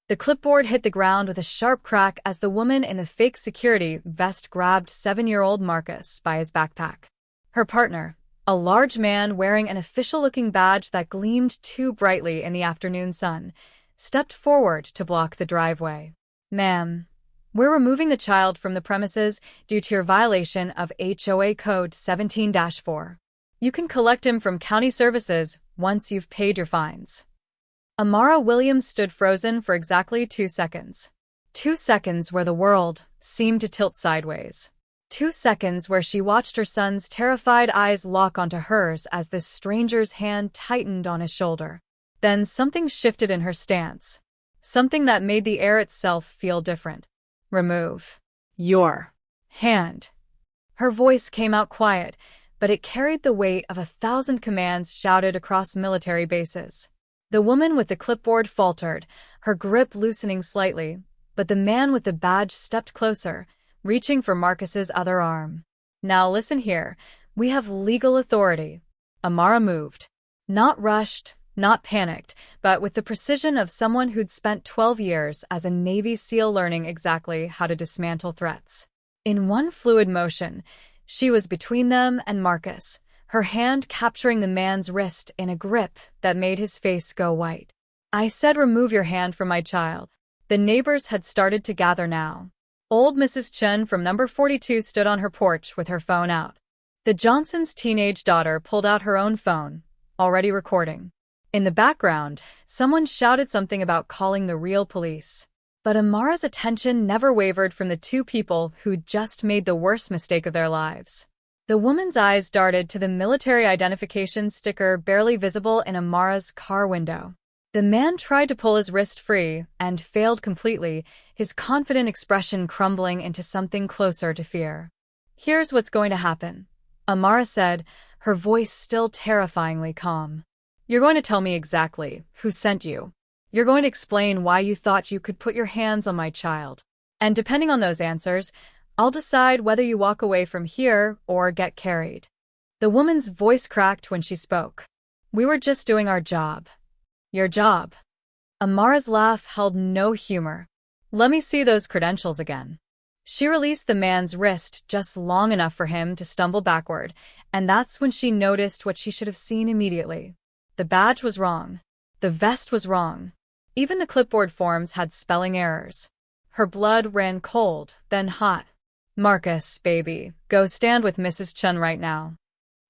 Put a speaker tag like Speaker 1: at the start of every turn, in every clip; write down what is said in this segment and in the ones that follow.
Speaker 1: The clipboard hit the ground with a sharp crack as the woman in the fake security vest grabbed 7-year-old Marcus by his backpack. Her partner, a large man wearing an official-looking badge that gleamed too brightly in the afternoon sun, stepped forward to block the driveway. "Ma'am, we're removing the child from the premises due to your violation of HOA Code 17-4. You can collect him from county services once you've paid your fines." Amara Williams stood frozen for exactly 2 seconds. 2 seconds where the world seemed to tilt sideways. 2 seconds where she watched her son's terrified eyes lock onto hers as this stranger's hand tightened on his shoulder. Then something shifted in her stance. Something that made the air itself feel different. "Remove your hand." Her voice came out quiet, but it carried the weight of 1,000 commands shouted across military bases. The woman with the clipboard faltered, her grip loosening slightly, but the man with the badge stepped closer, reaching for Marcus's other arm. "Now listen here, we have legal authority." Amara moved. Not rushed, not panicked, but with the precision of someone who'd spent 12 years as a Navy SEAL learning exactly how to dismantle threats. In one fluid motion, she was between them and Marcus, her hand capturing the man's wrist in a grip that made his face go white. "I said remove your hand from my child." The neighbors had started to gather now. Old Mrs. Chen from number 42 stood on her porch with her phone out. The Johnsons' teenage daughter pulled out her own phone, already recording. In the background, someone shouted something about calling the real police. But Amara's attention never wavered from the two people who'd just made the worst mistake of their lives. The woman's eyes darted to the military identification sticker barely visible in Amara's car window. The man tried to pull his wrist free and failed completely, his confident expression crumbling into something closer to fear. "Here's what's going to happen," Amara said, her voice still terrifyingly calm. "You're going to tell me exactly who sent you. You're going to explain why you thought you could put your hands on my child. And depending on those answers, I'll decide whether you walk away from here or get carried." The woman's voice cracked when she spoke. "We were just doing our job." "Your job?" Amara's laugh held no humor. "Let me see those credentials again." She released the man's wrist just long enough for him to stumble backward, and that's when she noticed what she should have seen immediately. The badge was wrong. The vest was wrong. Even the clipboard forms had spelling errors. Her blood ran cold, then hot. "Marcus, baby, go stand with Mrs. Chen right now."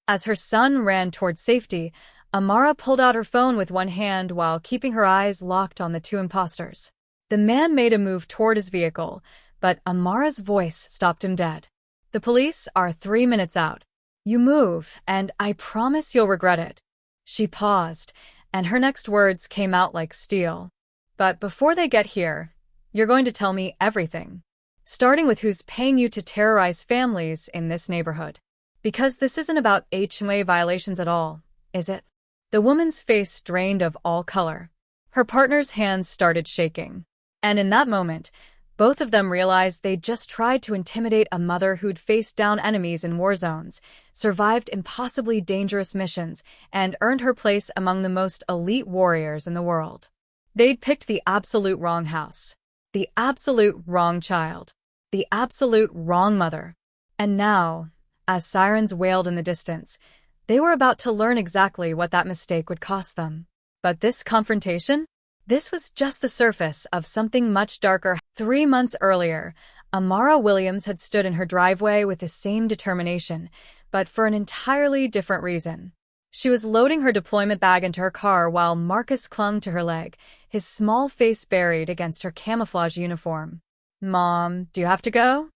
Speaker 1: As her son ran toward safety, Amara pulled out her phone with one hand while keeping her eyes locked on the two imposters. The man made a move toward his vehicle, but Amara's voice stopped him dead. "The police are 3 minutes out. You move, and I promise you'll regret it." She paused, and her next words came out like steel. "But before they get here, you're going to tell me everything. Starting with who's paying you to terrorize families in this neighborhood. Because this isn't about HOA violations at all, is it?" The woman's face drained of all color. Her partner's hands started shaking. And in that moment, both of them realized they'd just tried to intimidate a mother who'd faced down enemies in war zones, survived impossibly dangerous missions, and earned her place among the most elite warriors in the world. They'd picked the absolute wrong house, the absolute wrong child, the absolute wrong mother. And now, as sirens wailed in the distance, they were about to learn exactly what that mistake would cost them. But this confrontation? This was just the surface of something much darker. 3 months earlier, Amara Williams had stood in her driveway with the same determination, but for an entirely different reason. She was loading her deployment bag into her car while Marcus clung to her leg, his small face buried against her camouflage uniform. "Mom, do you have to go?"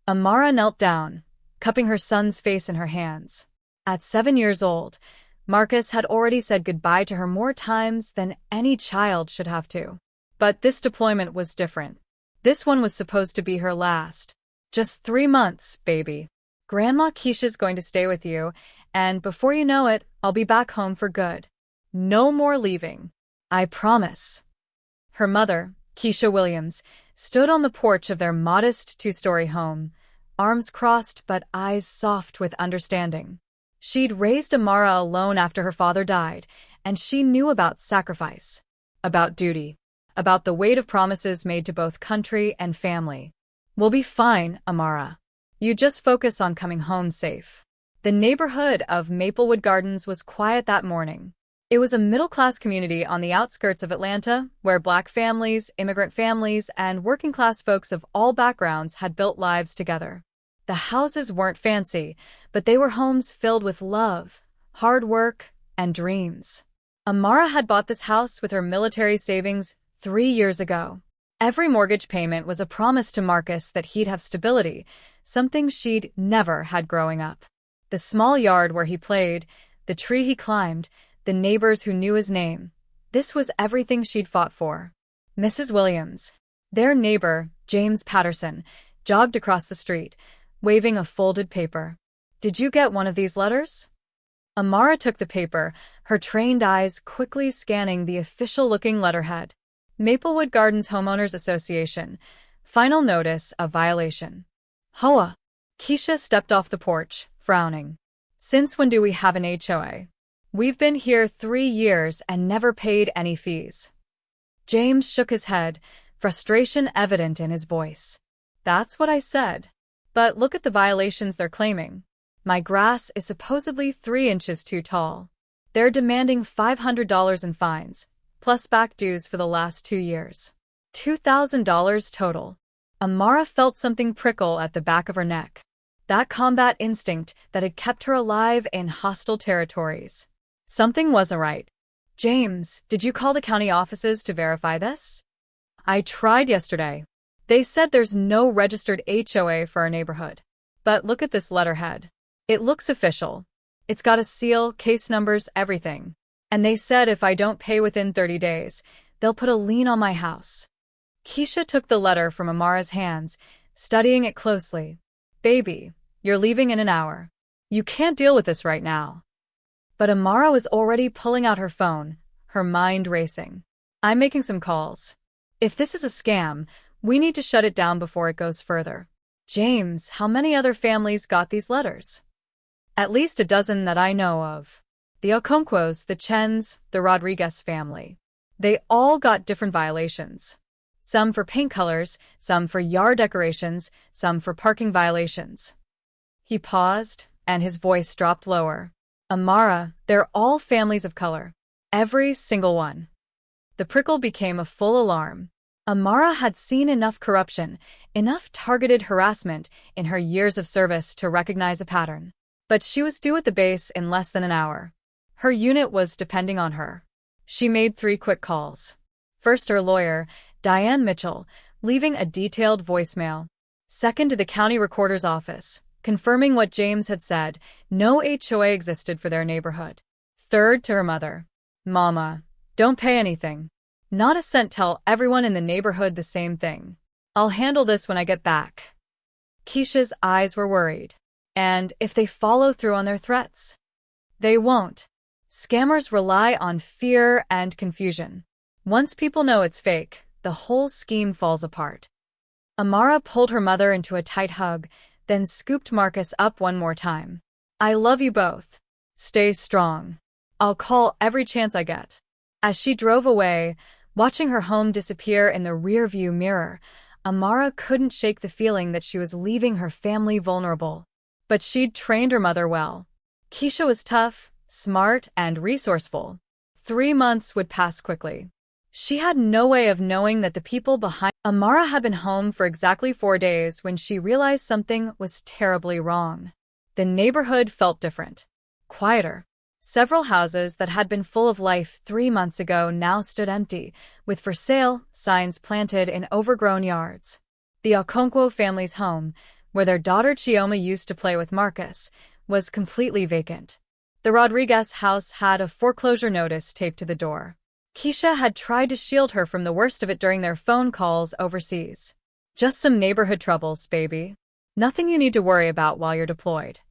Speaker 1: Amara knelt down, cupping her son's face in her hands. At 7 years old, Marcus had already said goodbye to her more times than any child should have to. But this deployment was different. This one was supposed to be her last. "Just 3 months, baby. Grandma Keisha's going to stay with you, and before you know it, I'll be back home for good. No more leaving. I promise." Her mother, Keisha Williams, stood on the porch of their modest 2-story home, arms crossed but eyes soft with understanding. She'd raised Amara alone after her father died, and she knew about sacrifice, about duty. about the weight of promises made to both country and family. "We'll be fine, Amara. You just focus on coming home safe." The neighborhood of Maplewood Gardens was quiet that morning. It was a middle-class community on the outskirts of Atlanta, where Black families, immigrant families, and working-class folks of all backgrounds had built lives together. The houses weren't fancy, but they were homes filled with love, hard work, and dreams. Amara had bought this house with her military savings 3 years ago. Every mortgage payment was a promise to Marcus that he'd have stability, something she'd never had growing up. The small yard where he played, the tree he climbed, the neighbors who knew his name. This was everything she'd fought for. Mrs. Williams, their neighbor, James Patterson, jogged across the street, waving a folded paper. "Did you get one of these letters?" Amara took the paper, her trained eyes quickly scanning the official-looking letterhead. Maplewood Gardens Homeowners Association. Final notice of violation. HOA. Keisha stepped off the porch, frowning. "Since when do we have an HOA? We've been here 3 years and never paid any fees." James shook his head, frustration evident in his voice. "That's what I said. But look at the violations they're claiming. My grass is supposedly 3 inches too tall. They're demanding $500 in fines, plus back dues for the last 2 years. $2,000 total." Amara felt something prickle at the back of her neck. That combat instinct that had kept her alive in hostile territories. Something wasn't right. "James, did you call the county offices to verify this?" "I tried yesterday. They said there's no registered HOA for our neighborhood. But look at this letterhead. It looks official. It's got a seal, case numbers, everything. And they said if I don't pay within 30 days, they'll put a lien on my house." Keisha took the letter from Amara's hands, studying it closely. "Baby, you're leaving in an hour. You can't deal with this right now." But Amara was already pulling out her phone, her mind racing. "I'm making some calls. If this is a scam, we need to shut it down before it goes further." "James, how many other families got these letters?" "At least a dozen that I know of. The Okonkwo's, the Chens, the Rodriguez family. They all got different violations. Some for paint colors, some for yard decorations, some for parking violations." He paused, and his voice dropped lower. "Amara, they're all families of color. Every single one." The prickle became a full alarm. Amara had seen enough corruption, enough targeted harassment in her years of service to recognize a pattern. But she was due at the base in less than an hour. Her unit was depending on her. She made 3 quick calls. First her lawyer, Diane Mitchell, leaving a detailed voicemail. Second to the county recorder's office, confirming what James had said, no HOA existed for their neighborhood. Third to her mother. "Mama, don't pay anything. Not a cent. Tell everyone in the neighborhood the same thing. I'll handle this when I get back." Keisha's eyes were worried. And if they follow through on their threats? They won't. Scammers rely on fear and confusion. Once people know it's fake, the whole scheme falls apart. Amara pulled her mother into a tight hug, then scooped Marcus up one more time. "I love you both. Stay strong. I'll call every chance I get." As she drove away, watching her home disappear in the rearview mirror, Amara couldn't shake the feeling that she was leaving her family vulnerable. But she'd trained her mother well. Keisha was tough, smart, and resourceful. 3 months would pass quickly. She had no way of knowing that the people behind Amara had been home for exactly 4 days when she realized something was terribly wrong. The neighborhood felt different. Quieter. Several houses that had been full of life 3 months ago now stood empty, with "for sale" signs planted in overgrown yards. The Okonkwo family's home, where their daughter Chioma used to play with Marcus, was completely vacant. The Rodriguez house had a foreclosure notice taped to the door. Keisha had tried to shield her from the worst of it during their phone calls overseas. "Just some neighborhood troubles, baby. Nothing you need to worry about while you're deployed."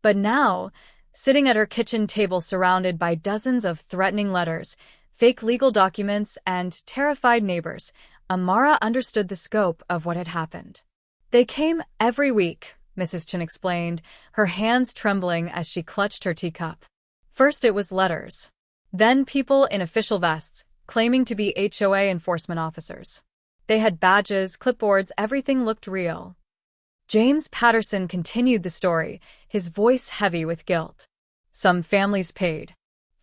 Speaker 1: But now, sitting at her kitchen table surrounded by dozens of threatening letters, fake legal documents, and terrified neighbors, Amara understood the scope of what had happened. "They came every week," Mrs. Chin explained, her hands trembling as she clutched her teacup. "First it was letters. Then people in official vests, claiming to be HOA enforcement officers. They had badges, clipboards, everything looked real. James Patterson continued the story, his voice heavy with guilt. Some families paid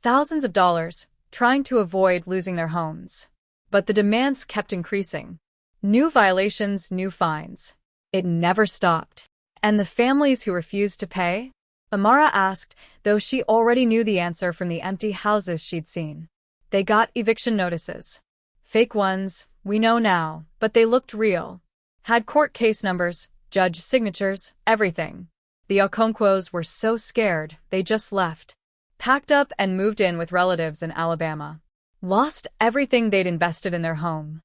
Speaker 1: thousands of dollars, trying to avoid losing their homes. But the demands kept increasing. New violations, new fines. It never stopped. And the families who refused to pay? Amara asked, though she already knew the answer from the empty houses she'd seen. They got eviction notices. Fake ones, we know now, but they looked real. Had court case numbers, judge signatures, everything. The Okonkwo's were so scared, they just left. Packed up and moved in with relatives in Alabama. Lost everything they'd invested in their home.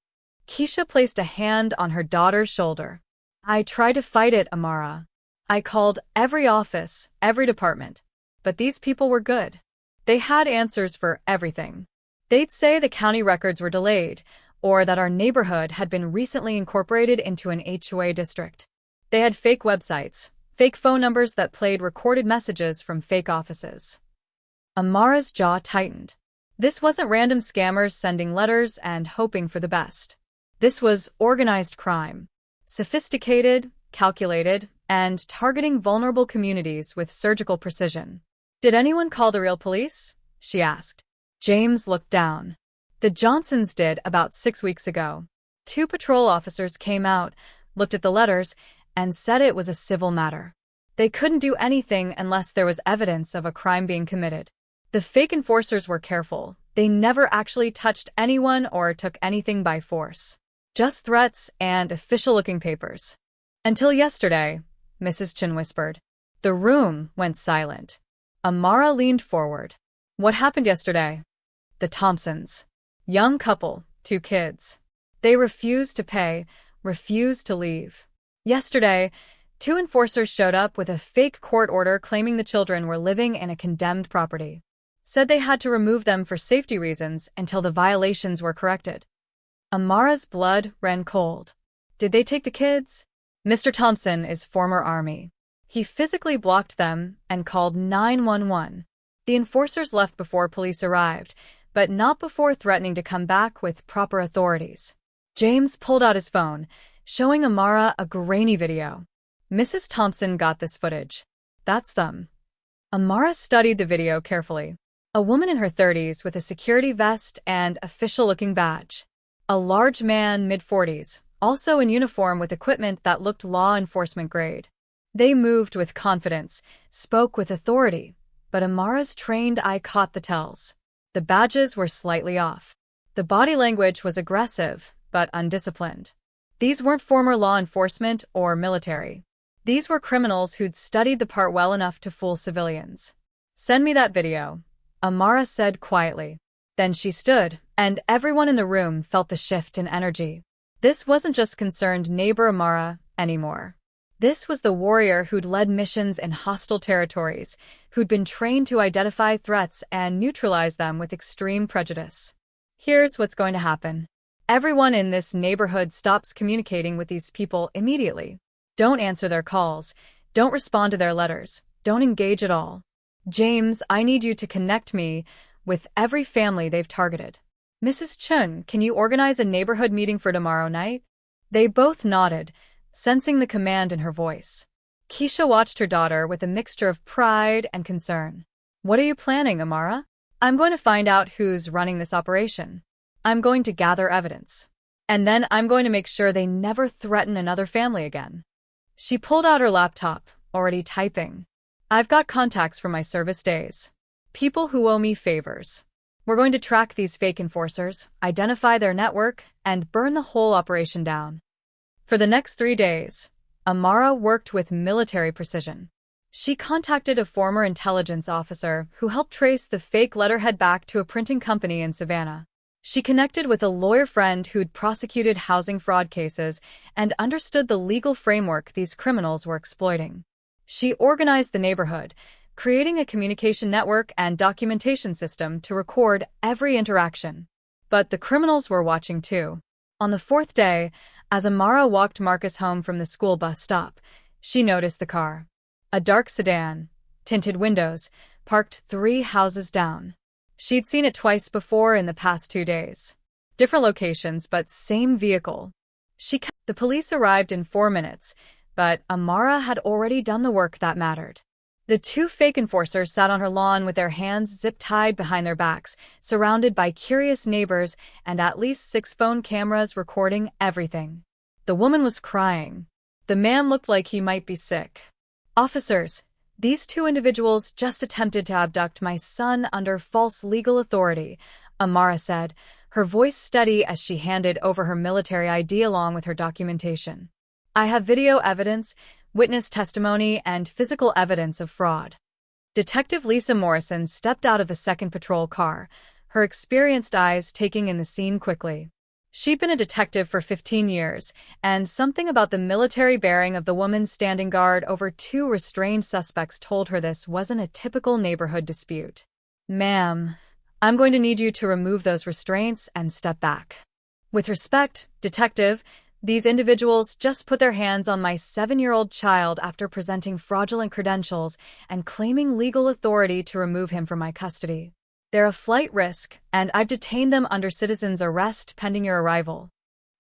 Speaker 1: Keisha placed a hand on her daughter's shoulder. I tried to fight it, Amara. I called every office, every department. But these people were good. They had answers for everything. They'd say the county records were delayed, or that our neighborhood had been recently incorporated into an HOA district. They had fake websites, fake phone numbers that played recorded messages from fake offices. Amara's jaw tightened. This wasn't random scammers sending letters and hoping for the best. This was organized crime. Sophisticated, calculated, and targeting vulnerable communities with surgical precision. Did anyone call the real police? She asked. James looked down. The Johnsons did about 6 weeks ago. 2 patrol officers came out, looked at the letters, and said it was a civil matter. They couldn't do anything unless there was evidence of a crime being committed. The fake enforcers were careful. They never actually touched anyone or took anything by force. Just threats and official-looking papers. Until yesterday, Mrs. Chin whispered. The room went silent. Amara leaned forward. What happened yesterday? The Thompsons. Young couple, 2 kids. They refused to pay, refused to leave. Yesterday, 2 enforcers showed up with a fake court order claiming the children were living in a condemned property. Said they had to remove them for safety reasons until the violations were corrected. Amara's blood ran cold. Did they take the kids? Mr. Thompson is former Army. He physically blocked them and called 911. The enforcers left before police arrived, but not before threatening to come back with proper authorities. James pulled out his phone, showing Amara a grainy video. Mrs. Thompson got this footage. That's them. Amara studied the video carefully. A woman in her 30s with a security vest and official-looking badge. A large man, mid-40s, also in uniform with equipment that looked law enforcement grade. They moved with confidence, spoke with authority, but Amara's trained eye caught the tells. The badges were slightly off. The body language was aggressive, but undisciplined. These weren't former law enforcement or military. These were criminals who'd studied the part well enough to fool civilians. Send me that video, Amara said quietly. Then she stood, and everyone in the room felt the shift in energy. This wasn't just concerned neighbor Amara anymore. This was the warrior who'd led missions in hostile territories, who'd been trained to identify threats and neutralize them with extreme prejudice. Here's what's going to happen. Everyone in this neighborhood stops communicating with these people immediately. Don't answer their calls. Don't respond to their letters. Don't engage at all. James, I need you to connect me with every family they've targeted. Mrs. Chun, can you organize a neighborhood meeting for tomorrow night? They both nodded, sensing the command in her voice. Keisha watched her daughter with a mixture of pride and concern. What are you planning, Amara? I'm going to find out who's running this operation. I'm going to gather evidence. And then I'm going to make sure they never threaten another family again. She pulled out her laptop, already typing. I've got contacts from my service days. People who owe me favors. We're going to track these fake enforcers, identify their network, and burn the whole operation down. For the next 3 days, Amara worked with military precision. She contacted a former intelligence officer who helped trace the fake letterhead back to a printing company in Savannah. She connected with a lawyer friend who'd prosecuted housing fraud cases and understood the legal framework these criminals were exploiting. She organized the neighborhood, creating a communication network and documentation system to record every interaction. But the criminals were watching too. On the 4th day, as Amara walked Marcus home from the school bus stop, she noticed the car. A dark sedan, tinted windows, parked 3 houses down. She'd seen it twice before in the past 2 days. Different locations, but same vehicle. The police arrived in 4 minutes, but Amara had already done the work that mattered. The two fake enforcers sat on her lawn with their hands zip-tied behind their backs, surrounded by curious neighbors and at least 6 phone cameras recording everything. The woman was crying. The man looked like he might be sick. "Officers, these 2 individuals just attempted to abduct my son under false legal authority," Amara said, her voice steady as she handed over her military ID along with her documentation. "I have video evidence, witness testimony, and physical evidence of fraud." Detective Lisa Morrison stepped out of the second patrol car, her experienced eyes taking in the scene quickly. She'd been a detective for 15 years, and something about the military bearing of the woman standing guard over 2 restrained suspects told her this wasn't a typical neighborhood dispute. "Ma'am, I'm going to need you to remove those restraints and step back." "With respect, Detective, these individuals just put their hands on my 7-year-old child after presenting fraudulent credentials and claiming legal authority to remove him from my custody. They're a flight risk, and I've detained them under citizen's arrest pending your arrival."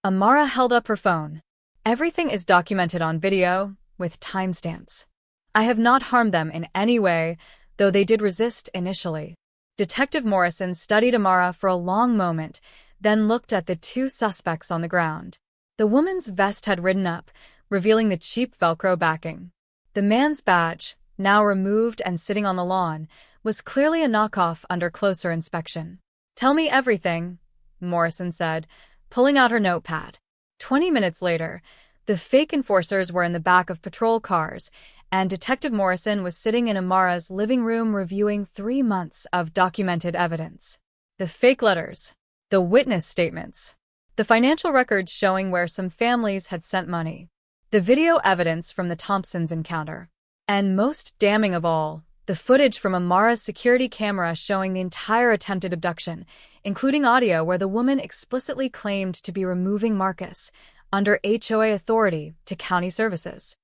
Speaker 1: Amara held up her phone. "Everything is documented on video, with timestamps. I have not harmed them in any way, though they did resist initially." Detective Morrison studied Amara for a long moment, then looked at the 2 suspects on the ground. The woman's vest had ridden up, revealing the cheap Velcro backing. The man's badge, now removed and sitting on the lawn, was clearly a knockoff under closer inspection. "Tell me everything," Morrison said, pulling out her notepad. 20 minutes later, the fake enforcers were in the back of patrol cars, and Detective Morrison was sitting in Amara's living room reviewing 3 months of documented evidence. The fake letters, the witness statements, the financial records showing where some families had sent money, the video evidence from the Thompsons encounter, and most damning of all, the footage from Amara's security camera showing the entire attempted abduction, including audio where the woman explicitly claimed to be removing Marcus, under HOA authority, to county services.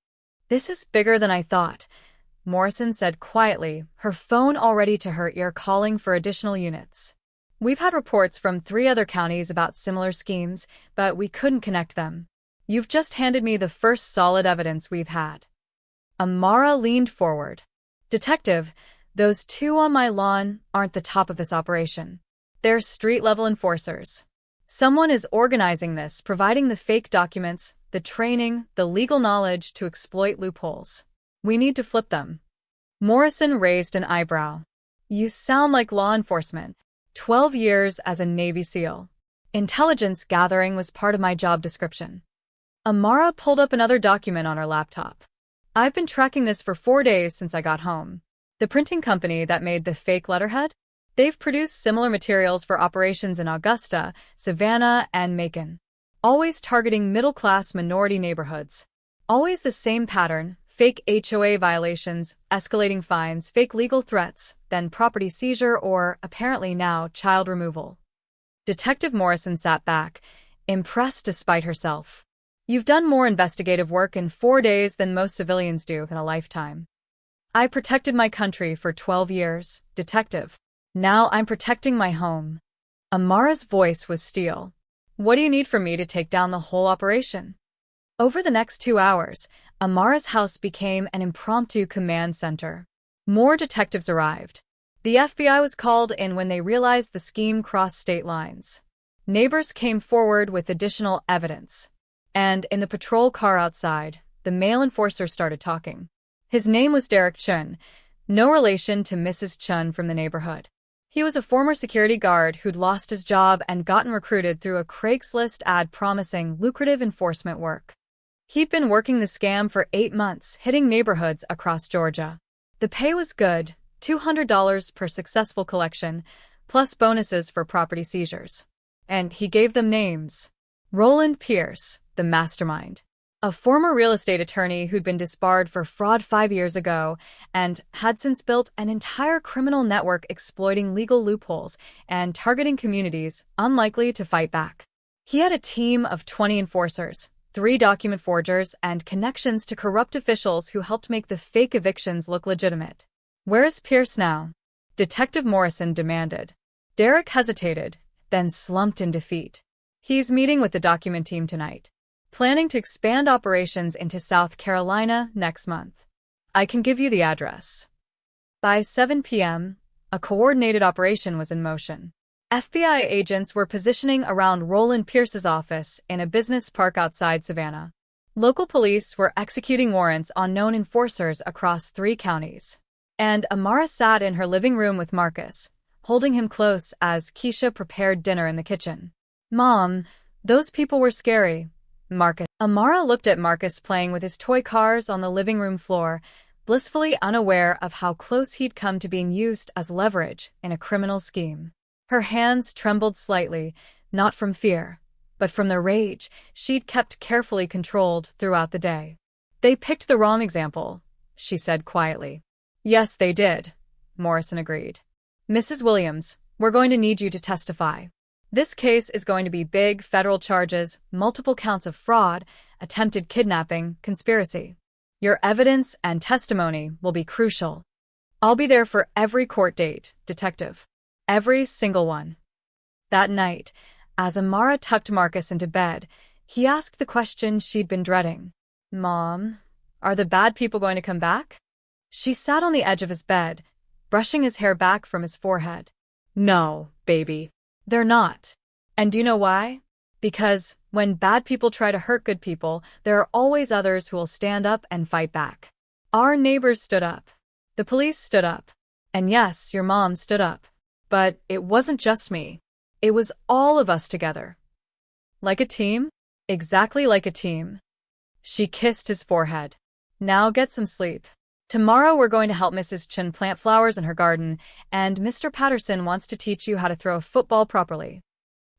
Speaker 1: "This is bigger than I thought," Morrison said quietly, her phone already to her ear calling for additional units. "We've had reports from 3 other counties about similar schemes, but we couldn't connect them. You've just handed me the first solid evidence we've had." Amara leaned forward. "Detective, those 2 on my lawn aren't the top of this operation. They're street-level enforcers. Someone is organizing this, providing the fake documents, the training, the legal knowledge to exploit loopholes. We need to flip them." Morrison raised an eyebrow. "You sound like law enforcement. 12 years as a Navy SEAL. Intelligence gathering was part of my job description." Amara pulled up another document on her laptop. "I've been tracking this for 4 days since I got home. The printing company that made the fake letterhead? They've produced similar materials for operations in Augusta, Savannah, and Macon. Always targeting middle-class minority neighborhoods. Always the same pattern, fake HOA violations, escalating fines, fake legal threats, then property seizure or, apparently now, child removal." Detective Morrison sat back, impressed despite herself. "You've done more investigative work in 4 days than most civilians do in a lifetime." "I protected my country for 12 years, Detective. Now I'm protecting my home." Amara's voice was steel. "What do you need from me to take down the whole operation?" Over the next 2 hours, Amara's house became an impromptu command center. More detectives arrived. The FBI was called in when they realized the scheme crossed state lines. Neighbors came forward with additional evidence. And in the patrol car outside, the male enforcer started talking. His name was Derek Chun, no relation to Mrs. Chun from the neighborhood. He was a former security guard who'd lost his job and gotten recruited through a Craigslist ad promising lucrative enforcement work. He'd been working the scam for 8 months, hitting neighborhoods across Georgia. The pay was good, $200 per successful collection, plus bonuses for property seizures. And he gave them names. Roland Pierce, the mastermind. A former real estate attorney who'd been disbarred for fraud 5 years ago and had since built an entire criminal network exploiting legal loopholes and targeting communities unlikely to fight back. He had a team of 20 enforcers, 3 document forgers, and connections to corrupt officials who helped make the fake evictions look legitimate. "Where is Pierce now?" Detective Morrison demanded. Derek hesitated, then slumped in defeat. He's meeting with the document team tonight, planning to expand operations into South Carolina next month. I can give you the address. By 7 p.m., a coordinated operation was in motion. FBI agents were positioning around Roland Pierce's office in a business park outside Savannah. Local police were executing warrants on known enforcers across 3 counties. And Amara sat in her living room with Marcus, holding him close as Keisha prepared dinner in the kitchen. "Mom, those people were scary." Amara looked at Marcus playing with his toy cars on the living room floor, blissfully unaware of how close he'd come to being used as leverage in a criminal scheme. Her hands trembled slightly, not from fear, but from the rage she'd kept carefully controlled throughout the day. "They picked the wrong example," she said quietly. "Yes, they did," Morrison agreed. "Mrs. Williams, we're going to need you to testify. This case is going to be big federal charges, multiple counts of fraud, attempted kidnapping, conspiracy. Your evidence and testimony will be crucial. I'll be there for every court date, Detective. Every single one." That night, as Amara tucked Marcus into bed, he asked the question she'd been dreading. "Mom, are the bad people going to come back?" She sat on the edge of his bed, brushing his hair back from his forehead. "No, baby. They're not. And do you know why? Because when bad people try to hurt good people, there are always others who will stand up and fight back. Our neighbors stood up. The police stood up. And yes, your mom stood up. But it wasn't just me. It was all of us together. Like a team? Exactly like a team." She kissed his forehead. "Now get some sleep. Tomorrow we're going to help Mrs. Chen plant flowers in her garden, and Mr. Patterson wants to teach you how to throw a football properly."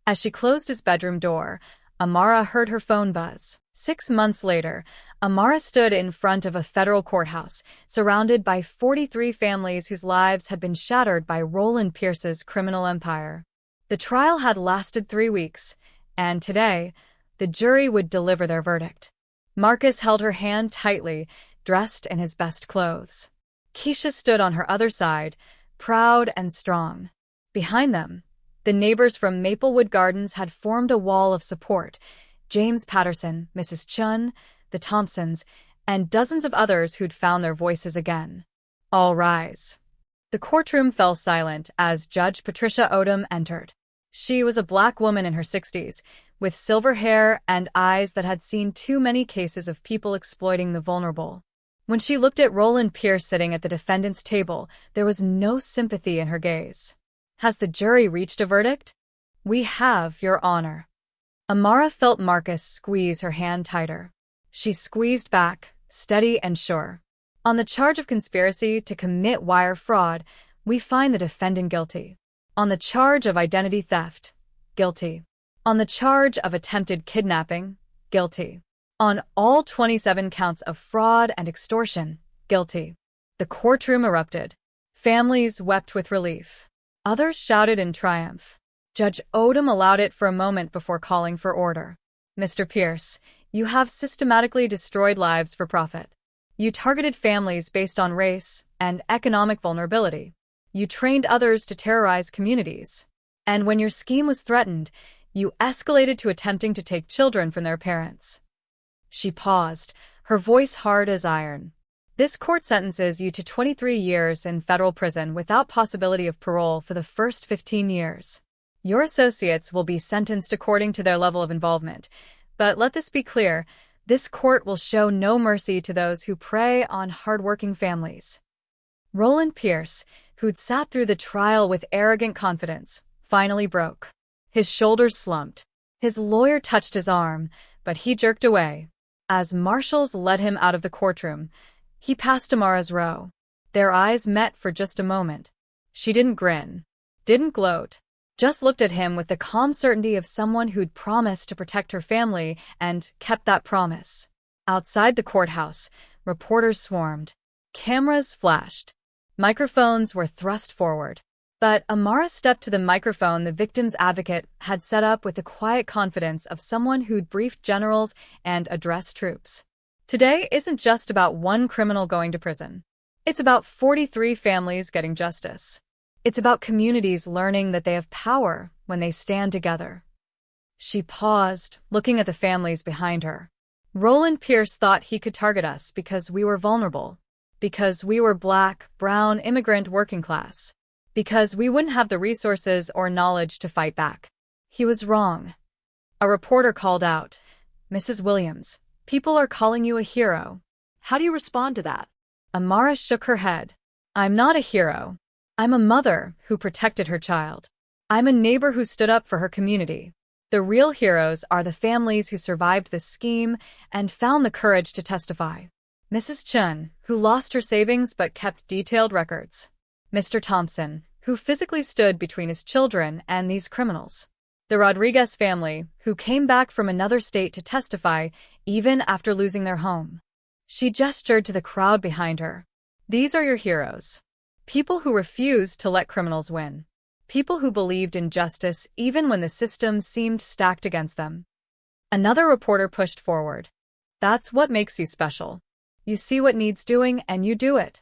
Speaker 1: As she closed his bedroom door, Amara heard her phone buzz. 6 months later, Amara stood in front of a federal courthouse, surrounded by 43 families whose lives had been shattered by Roland Pierce's criminal empire. The trial had lasted 3 weeks, and today, the jury would deliver their verdict. Marcus held her hand tightly, dressed in his best clothes. Keisha stood on her other side, proud and strong. Behind them, the neighbors from Maplewood Gardens had formed a wall of support. James Patterson, Mrs. Chun, the Thompsons, and dozens of others who'd found their voices again. "All rise." The courtroom fell silent as Judge Patricia Odom entered. She was a black woman in her 60s, with silver hair and eyes that had seen too many cases of people exploiting the vulnerable. When she looked at Roland Pierce sitting at the defendant's table, there was no sympathy in her gaze. "Has the jury reached a verdict?" "We have, Your Honor." Amara felt Marcus squeeze her hand tighter. She squeezed back, steady and sure. "On the charge of conspiracy to commit wire fraud, we find the defendant guilty. On the charge of identity theft, guilty. On the charge of attempted kidnapping, guilty. On all 27 counts of fraud and extortion, guilty." The courtroom erupted. Families wept with relief. Others shouted in triumph. Judge Odom allowed it for a moment before calling for order. "Mr. Pierce, you have systematically destroyed lives for profit. You targeted families based on race and economic vulnerability. You trained others to terrorize communities. And when your scheme was threatened, you escalated to attempting to take children from their parents." She paused, her voice hard as iron. "This court sentences you to 23 years in federal prison without possibility of parole for the first 15 years. Your associates will be sentenced according to their level of involvement. But let this be clear, this court will show no mercy to those who prey on hardworking families." Roland Pierce, who'd sat through the trial with arrogant confidence, finally broke. His shoulders slumped. His lawyer touched his arm, but he jerked away. As marshals led him out of the courtroom, he passed Amara's row. Their eyes met for just a moment. She didn't grin, didn't gloat, just looked at him with the calm certainty of someone who'd promised to protect her family and kept that promise. Outside the courthouse, reporters swarmed. Cameras flashed. Microphones were thrust forward. But Amara stepped to the microphone the victim's advocate had set up with the quiet confidence of someone who'd briefed generals and addressed troops. Today isn't just about one criminal going to prison. It's about 43 families getting justice. It's about communities learning that they have power when they stand together. She paused, looking at the families behind her. Roland Pierce thought he could target us because we were vulnerable, because we were Black, brown, immigrant, working class, because we wouldn't have the resources or knowledge to fight back. He was wrong. A reporter called out, "Mrs. Williams, people are calling you a hero. How do you respond to that?" Amara shook her head. "I'm not a hero. I'm a mother who protected her child. I'm a neighbor who stood up for her community. The real heroes are the families who survived this scheme and found the courage to testify. Mrs. Chun, who lost her savings but kept detailed records. Mr. Thompson, who physically stood between his children and these criminals. The Rodriguez family, who came back from another state to testify even after losing their home." She gestured to the crowd behind her. "These are your heroes. People who refused to let criminals win. People who believed in justice even when the system seemed stacked against them." Another reporter pushed forward. "That's what makes you special. You see what needs doing and you do it."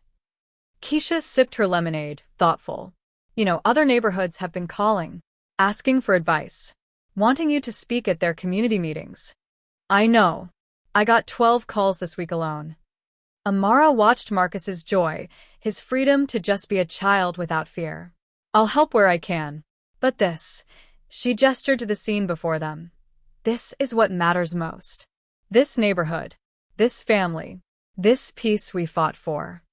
Speaker 1: Keisha sipped her lemonade, thoughtful. Other neighborhoods have been calling, asking for advice, wanting you to speak at their community meetings. "I know. I got 12 calls this week alone." Amara watched Marcus's joy, his freedom to just be a child without fear. "I'll help where I can. But this," she gestured to the scene before them, "this is what matters most. This neighborhood, this family, this peace we fought for."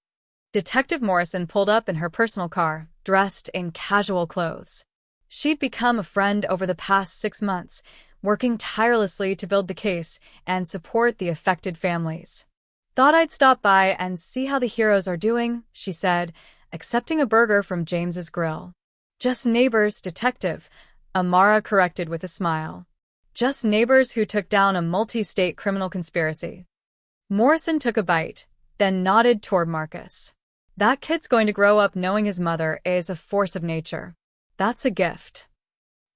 Speaker 1: Detective Morrison pulled up in her personal car, dressed in casual clothes. She'd become a friend over the past 6 months, working tirelessly to build the case and support the affected families. "Thought I'd stop by and see how the heroes are doing," she said, accepting a burger from James's grill. "Just neighbors, Detective," Amara corrected with a smile. "Just neighbors who took down a multi-state criminal conspiracy." Morrison took a bite, then nodded toward Marcus. "That kid's going to grow up knowing his mother is a force of nature. That's a gift.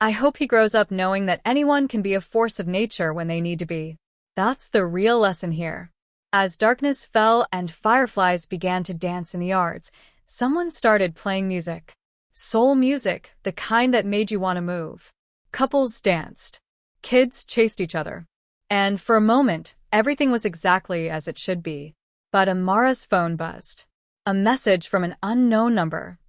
Speaker 1: I hope he grows up knowing that anyone can be a force of nature when they need to be. That's the real lesson here." As darkness fell and fireflies began to dance in the yards, someone started playing music. Soul music, the kind that made you want to move. Couples danced. Kids chased each other. And for a moment, everything was exactly as it should be. But Amara's phone buzzed. A message from an unknown number.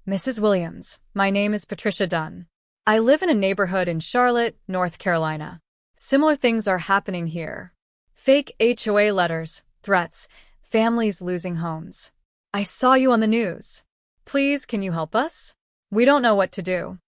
Speaker 1: "Mrs. Williams, my name is Patricia Dunn. I live in a neighborhood in Charlotte, North Carolina. Similar things are happening here. Fake HOA letters, threats, families losing homes. I saw you on the news. Please, can you help us? We don't know what to do."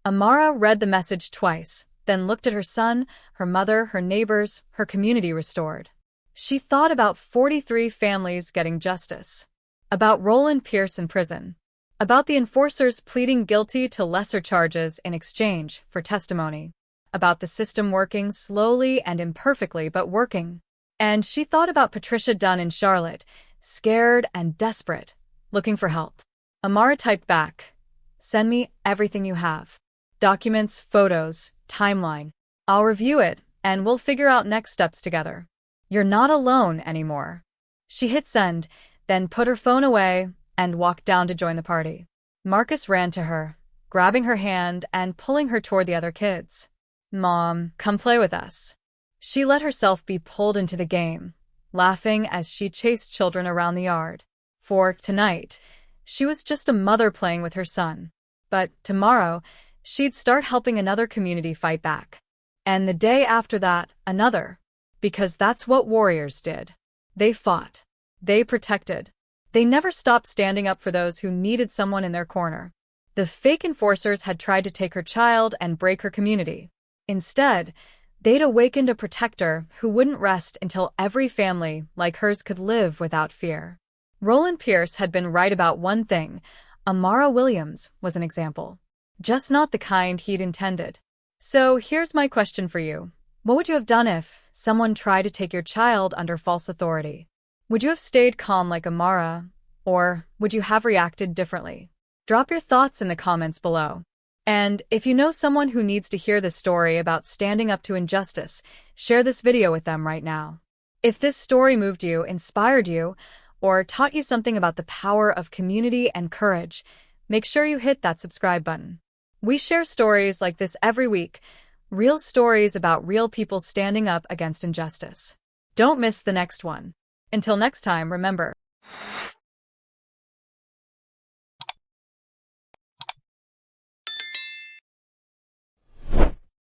Speaker 1: Amara read the message twice, then looked at her son, her mother, her neighbors, her community restored. She thought about 43 families getting justice, about Roland Pierce in prison, about the enforcers pleading guilty to lesser charges in exchange for testimony, about the system working slowly and imperfectly but working. And she thought about Patricia Dunn in Charlotte, scared and desperate, looking for help. Amara typed back, "Send me everything you have. Documents, photos, timeline. I'll review it, and we'll figure out next steps together. You're not alone anymore." She hit send, then put her phone away and walked down to join the party. Marcus ran to her, grabbing her hand and pulling her toward the other kids. "Mom, come play with us." She let herself be pulled into the game, laughing as she chased children around the yard. For tonight, she was just a mother playing with her son. But tomorrow, she'd start helping another community fight back. And the day after that, another. Because that's what warriors did. They fought. They protected. They never stopped standing up for those who needed someone in their corner. The fake enforcers had tried to take her child and break her community. Instead, they'd awakened a protector who wouldn't rest until every family like hers could live without fear. Roland Pierce had been right about one thing. Amara Williams was an example. Just not the kind he'd intended. So here's my question for you. What would you have done if someone tried to take your child under false authority? Would you have stayed calm like Amara, or would you have reacted differently? Drop your thoughts in the comments below. And if you know someone who needs to hear this story about standing up to injustice, share this video with them right now. If this story moved you, inspired you, or taught you something about the power of community and courage, make sure you hit that subscribe button. We share stories like this every week, real stories about real people standing up against injustice. Don't miss the next one. Until next time, remember,